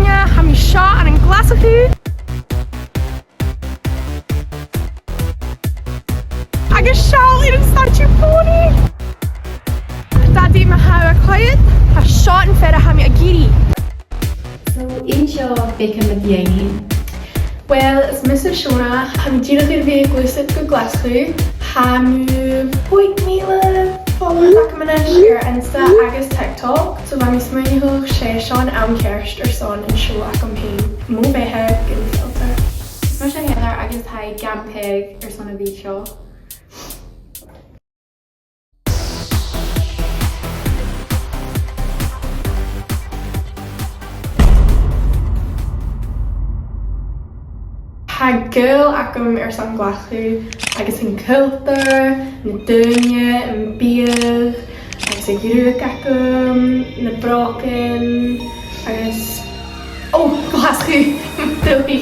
Sganya, ha mi seo an glas acu. Agus seo iad an statú pony. Daddy ma ha a coed, ha seo an fed a ha mi a giri. So, ein seo bacon na bíaini. Well, is Mr. Shona, ha mi dínach i'r fi glusid go glasgu, ha mi 8,000 followers ac am yna ar Insta agus TikTok, so ma mi smynhwch sé Sean am Kerst ar son yn siw ac am hyn. Mw behe gyn filter. Mae sé headar agus tai gampeg ar son a bhí seo. Ha Gael ac am ar son glasgu, agus yn culter, na dynge, yn bíag, agus yn gyrwg ac am, na broken, agus... Oh, glasgu! Dylwi.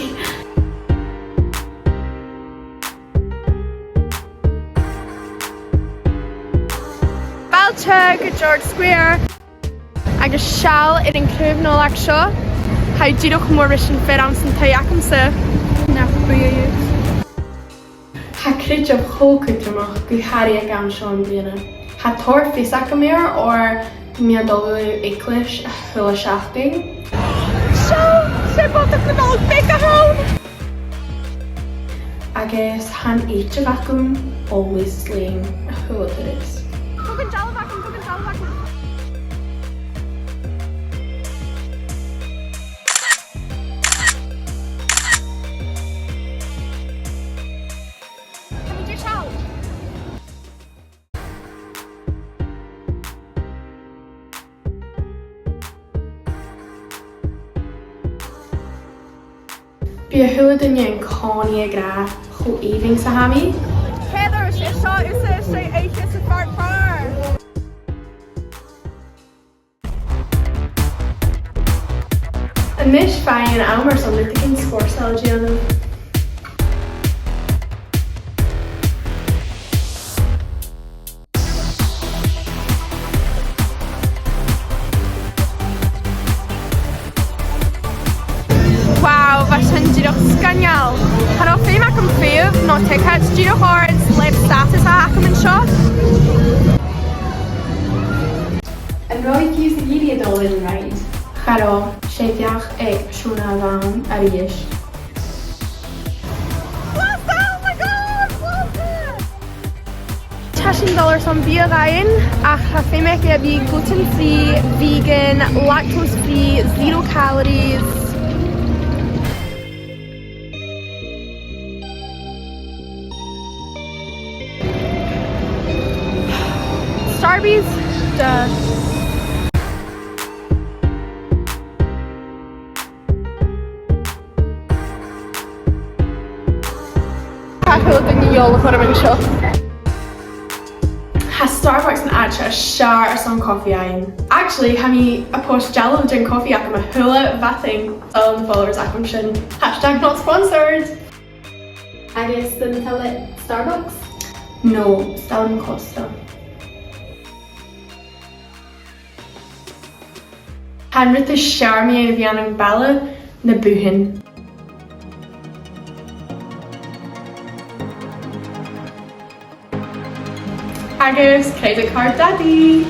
Balcha go George Square, agus sial in an clwb nôl ac sio, ha dyrwch mor rys yn fed am sy'n tai ac am sy. Na bwyo yw. Ha cryd o chwlcwyd ymwch gwyhari ag am Sean Brianna. Ha tor ffys ac am eir o'r mi adolw eiclish a hwyl a siachting. Sial! Se bod ac yn ôl big a hawn! Agus han eich o vacum always slaying a hwyl o dyrys. Gwgan jal o vacum, gwgan jal o vacum. Bí a thuad in yn cóní a gra cho éiving sa hami. Heather, sé seo is sé éiche sa fart bar. A mis fein am ar son lytig yn sgwrsel Gianna. Wow, was yn dyrwch sganial. Pan o ffeim ac yn ffeif, no tickets dyrwch o'r slip status a ac yn sio. Yn rhoi cys y giri adol yn rhaid. Charo, seifiach ag siwna fan ar ish. $10 on beer rhain, ach ha ffeim ag e fi gluten-free, vegan, lactose-free, 0 calories. Starbies, duh. Cahwyl dyn ni ôl o ffordd yn sio. Ha Starbucks yn adre a siar ar son coffi ein. Actually, ha mi a post jalw dyn coffi ac am a hwyla fathing on followers ac am sin. Hashtag not sponsored. Agus dyn cael Starbucks? No, stal yn Costa. Han rydw siarmi ein fi an bala na buhin. Agus credit card daddy.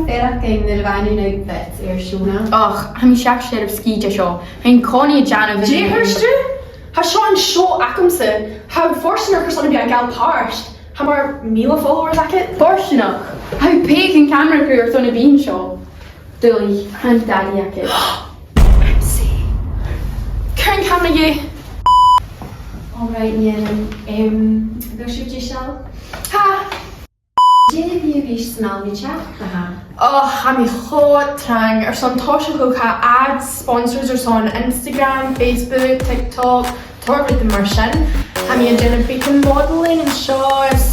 Ferach gael yr fain yn ei vet i'r siwna. Och, ha mi siach siar of ski sio. Hain coni a jan of Jay Hurstu? Ha Sean sio acamsa. Ha fortunar person be a gal parst. Ha mar mila followers ac it. Fortunach. Ha pig and camera crew ar son a bean sio. Dili, han daddy ac it. MC. Karen camera ye. Alright, Nian. Go shoot yourself. Ha. Jay, fi fi snal fi chat. Oh, ha mi chod trang ar son tosio hook ha ads, sponsors ar son Instagram, Facebook, TikTok, torbydd y marsian. Ha mi yn dyn y bacon modeling yn sios,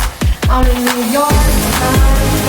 out in New York,